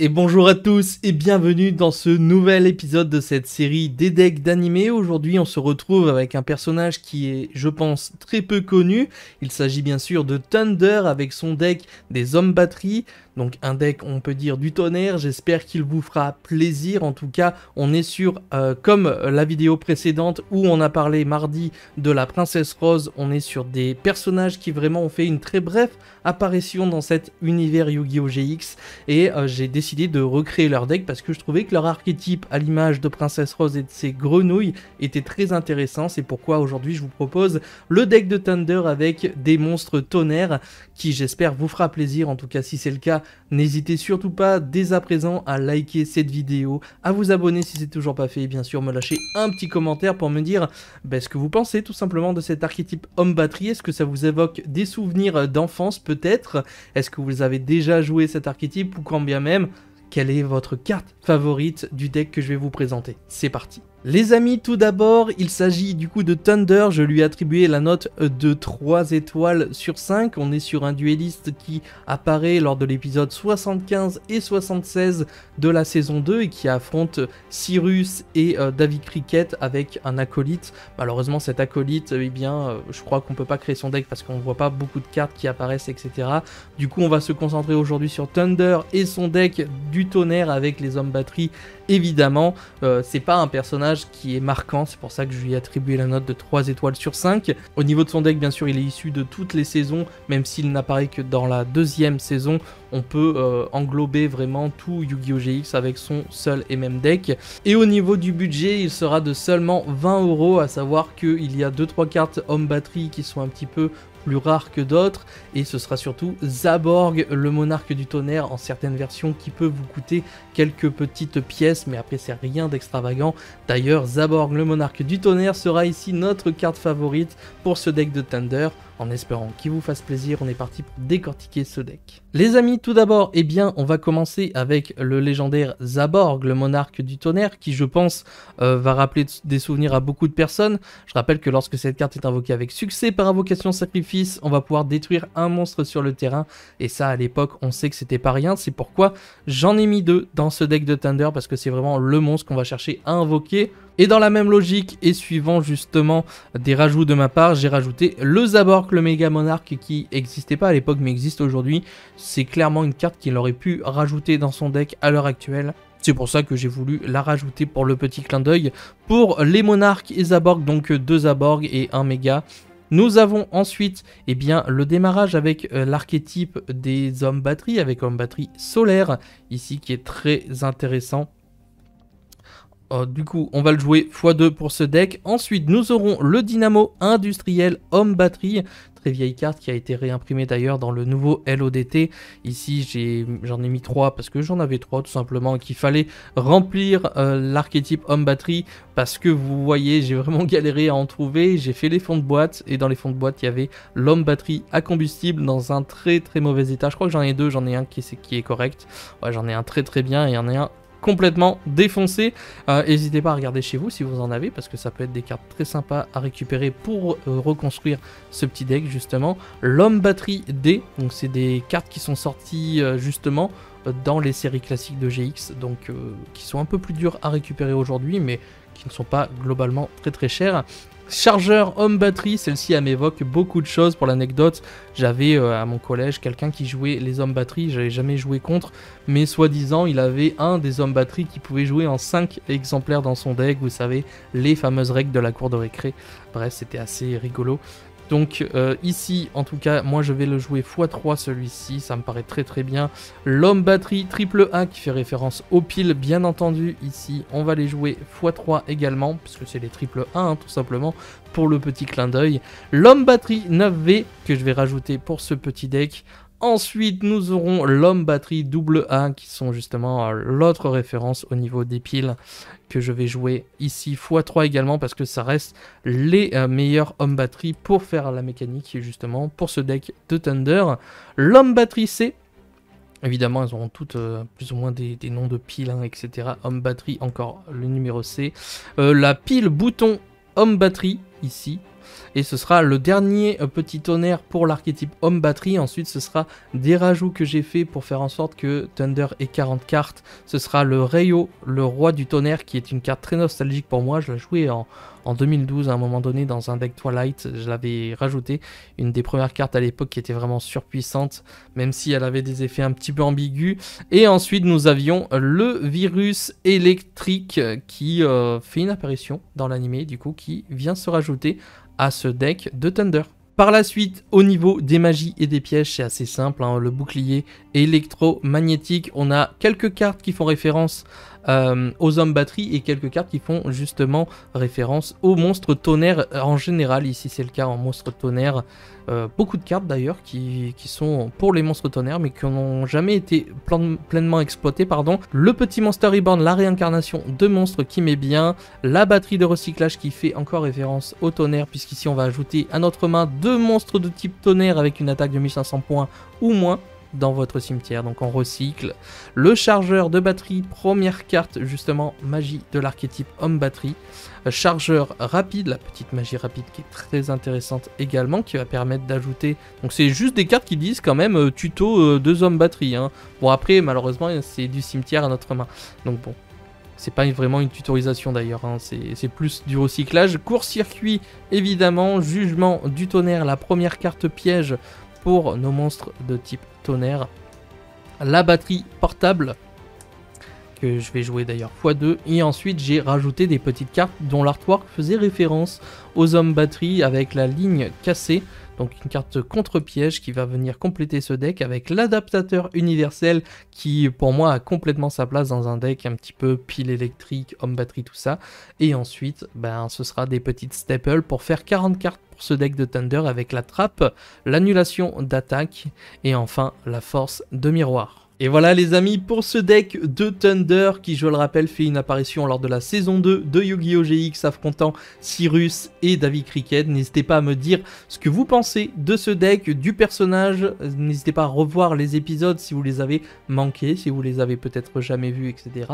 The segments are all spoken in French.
Et bonjour à tous et bienvenue dans ce nouvel épisode de cette série des decks d'animé. Aujourd'hui on se retrouve avec un personnage qui est, je pense, très peu connu. Il s'agit bien sûr de Thunder avec son deck des hommes batteries. Donc un deck, on peut dire, du tonnerre. J'espère qu'il vous fera plaisir. En tout cas, on est sur, comme la vidéo précédente où on a parlé mardi de la princesse Rose, on est sur des personnages qui vraiment ont fait une très brève apparition dans cet univers Yu-Gi-Oh! GX. Et j'ai décidé de recréer leur deck parce que je trouvais que leur archétype à l'image de Princesse Rose et de ses grenouilles était très intéressant. C'est pourquoi aujourd'hui je vous propose le deck de Thunder avec des monstres tonnerres qui j'espère vous fera plaisir. En tout cas si c'est le cas, n'hésitez surtout pas dès à présent à liker cette vidéo, à vous abonner si c'est toujours pas fait et bien sûr me lâcher un petit commentaire pour me dire ce que vous pensez tout simplement de cet archétype homme batterie. Est-ce que ça vous évoque des souvenirs d'enfance peut-être? Est-ce que vous avez déjà joué cet archétype ou quand bien même, quelle est votre carte favorite du deck que je vais vous présenter? C'est parti. Les amis, tout d'abord, il s'agit du coup de Thunder. Je lui ai attribué la note de 3 étoiles sur 5. On est sur un duelliste qui apparaît lors de l'épisode 75 et 76 de la saison 2 et qui affronte Cyrus et David Cricket avec un acolyte. Malheureusement, cet acolyte, je crois qu'on peut pas créer son deck parce qu'on voit pas beaucoup de cartes qui apparaissent, etc. Du coup, on va se concentrer aujourd'hui sur Thunder et son deck du tonnerre avec les hommes batterie. Évidemment, c'est pas un personnage qui est marquant, c'est pour ça que je lui ai attribué la note de 3 étoiles sur 5. Au niveau de son deck, bien sûr, il est issu de toutes les saisons, même s'il n'apparaît que dans la deuxième saison, on peut englober vraiment tout Yu-Gi-Oh! GX avec son seul et même deck. Et au niveau du budget, il sera de seulement 20 €, à savoir qu'il y a 2-3 cartes homme batterie qui sont un petit peu plus rares que d'autres, et ce sera surtout Zaborg, le monarque du tonnerre, en certaines versions qui peut vous coûter quelques petites pièces, mais après c'est rien d'extravagant. D'ailleurs, Zaborg, le monarque du tonnerre, sera ici notre carte favorite pour ce deck de Thunder. En espérant qu'il vous fasse plaisir, on est parti pour décortiquer ce deck. Les amis, tout d'abord, on va commencer avec le légendaire Zaborg, le monarque du tonnerre, qui je pense va rappeler des souvenirs à beaucoup de personnes. Je rappelle que lorsque cette carte est invoquée avec succès par invocation sacrifice, on va pouvoir détruire un monstre sur le terrain, et ça à l'époque on sait que c'était pas rien. C'est pourquoi j'en ai mis 2 dans ce deck de Thunder, parce que c'est vraiment le monstre qu'on va chercher à invoquer. Et dans la même logique, et suivant justement des rajouts de ma part, j'ai rajouté le Zaborg, le méga monarque, qui n'existait pas à l'époque mais existe aujourd'hui. C'est clairement une carte qu'il aurait pu rajouter dans son deck à l'heure actuelle. C'est pour ça que j'ai voulu la rajouter pour le petit clin d'œil. Pour les monarques et Zaborg, donc 2 Zaborg et 1 méga. Nous avons ensuite le démarrage avec l'archétype des hommes batterie, avec homme batterie solaire, ici qui est très intéressant. Du coup, on va le jouer x2 pour ce deck. Ensuite, nous aurons le Dynamo industriel homme batterie. Très vieille carte qui a été réimprimée d'ailleurs dans le nouveau LODT. Ici, j'en ai mis 3 parce que j'en avais 3 tout simplement. Qu'il fallait remplir l'archétype homme batterie. Parce que vous voyez, j'ai vraiment galéré à en trouver. J'ai fait les fonds de boîte. Et dans les fonds de boîte, il y avait l'homme batterie à combustible dans un très très mauvais état. Je crois que j'en ai 2. J'en ai un qui est correct. Ouais, j'en ai un très très bien et il y en a un complètement défoncé. N'hésitez pas à regarder chez vous si vous en avez, parce que ça peut être des cartes très sympas à récupérer pour reconstruire ce petit deck justement. L'homme batterie D, donc c'est des cartes qui sont sorties justement dans les séries classiques de GX, donc qui sont un peu plus dures à récupérer aujourd'hui, mais qui ne sont pas globalement très très chères. Chargeur homme batterie, celle-ci elle m'évoque beaucoup de choses. Pour l'anecdote, j'avais à mon collège quelqu'un qui jouait les hommes batterie, j'avais jamais joué contre, mais soi-disant il avait un des hommes batterie qui pouvait jouer en 5 exemplaires dans son deck, vous savez, les fameuses règles de la cour de récré. Bref, c'était assez rigolo. Donc ici, en tout cas, moi je vais le jouer x3 celui-ci, ça me paraît très très bien. L'homme batterie triple A qui fait référence aux piles, bien entendu. Ici, on va les jouer x3 également, puisque c'est les triple A, hein, tout simplement, pour le petit clin d'œil. L'homme batterie 9V que je vais rajouter pour ce petit deck. Ensuite, nous aurons l'homme batterie double A qui sont justement l'autre référence au niveau des piles que je vais jouer ici x3 également parce que ça reste les meilleurs hommes batterie pour faire la mécanique justement pour ce deck de Thunder. L'homme batterie C, évidemment elles auront toutes plus ou moins des noms de piles, hein, etc. Homme batterie, encore le numéro C. La pile bouton homme batterie ici. Et ce sera le dernier petit tonnerre pour l'archétype Homme Batterie. Ensuite, ce sera des rajouts que j'ai fait pour faire en sorte que Thunder ait 40 cartes. Ce sera le Rayo, le roi du tonnerre, qui est une carte très nostalgique pour moi. Je l'ai joué en 2012 à un moment donné dans un deck Twilight. Je l'avais rajouté, une des premières cartes à l'époque qui était vraiment surpuissante, même si elle avait des effets un petit peu ambigus. Et ensuite, nous avions le virus électrique qui fait une apparition dans l'animé, du coup, qui vient se rajouter à ce deck de Thunder. Par la suite, au niveau des magies et des pièges, c'est assez simple, hein, le bouclier électromagnétique, on a quelques cartes qui font référence aux hommes batterie et quelques cartes qui font justement référence aux monstres tonnerre en général. Ici c'est le cas en monstre tonnerre, beaucoup de cartes d'ailleurs qui sont pour les monstres tonnerre mais qui n'ont jamais été pleinement exploitées. Le petit Monster Reborn, la réincarnation de monstres qui met bien, la batterie de recyclage qui fait encore référence au tonnerre, puisqu'ici on va ajouter à notre main 2 monstres de type tonnerre avec une attaque de 1500 points ou moins dans votre cimetière, donc on recycle. Le chargeur de batterie, première carte justement, magie de l'archétype Homme Batterie. Chargeur rapide, la petite magie rapide qui est très intéressante également, qui va permettre d'ajouter, donc c'est juste des cartes qui disent quand même tuto 2 hommes batterie, hein. Bon après malheureusement c'est du cimetière à notre main, donc bon. C'est pas vraiment une tutorisation d'ailleurs, hein. C'est plus du recyclage. Court-circuit évidemment, jugement du tonnerre, la première carte piège pour nos monstres de type tonnerre. La batterie portable, que je vais jouer d'ailleurs x2. Et ensuite j'ai rajouté des petites cartes dont l'artwork faisait référence aux hommes batterie avec la ligne cassée. Donc une carte contre-piège qui va venir compléter ce deck avec l'adaptateur universel qui pour moi a complètement sa place dans un deck un petit peu pile électrique, homme batterie, tout ça. Et ensuite ce sera des petites staples pour faire 40 cartes pour ce deck de Thunder avec la trappe, l'annulation d'attaque et enfin la force de miroir. Et voilà les amis pour ce deck de Thunder qui, je le rappelle, fait une apparition lors de la saison 2 de Yu-Gi-Oh! GX affrontant Cyrus et David Cricket. N'hésitez pas à me dire ce que vous pensez de ce deck, du personnage. N'hésitez pas à revoir les épisodes si vous les avez manqués, si vous les avez peut-être jamais vus, etc.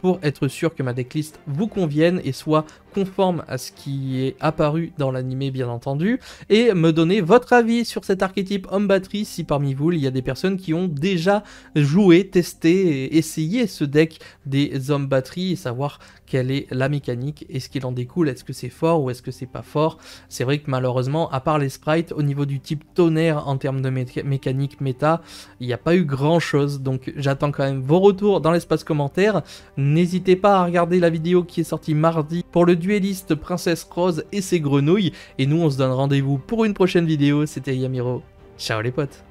pour être sûr que ma decklist vous convienne et soit conforme à ce qui est apparu dans l'animé bien entendu, et me donner votre avis sur cet archétype homme batterie si parmi vous il y a des personnes qui ont déjà joué, testé et essayé ce deck des hommes batterie et savoir quelle est la mécanique et ce qu'il en découle, est-ce que c'est fort ou est-ce que c'est pas fort. C'est vrai que malheureusement, à part les sprites, au niveau du type tonnerre en termes de mécanique méta, il n'y a pas eu grand chose, donc j'attends quand même vos retours dans l'espace commentaire. N'hésitez pas à regarder la vidéo qui est sortie mardi pour le duelliste Princesse Rose et ses grenouilles, et nous on se donne rendez-vous pour une prochaine vidéo. C'était Yamiro, ciao les potes.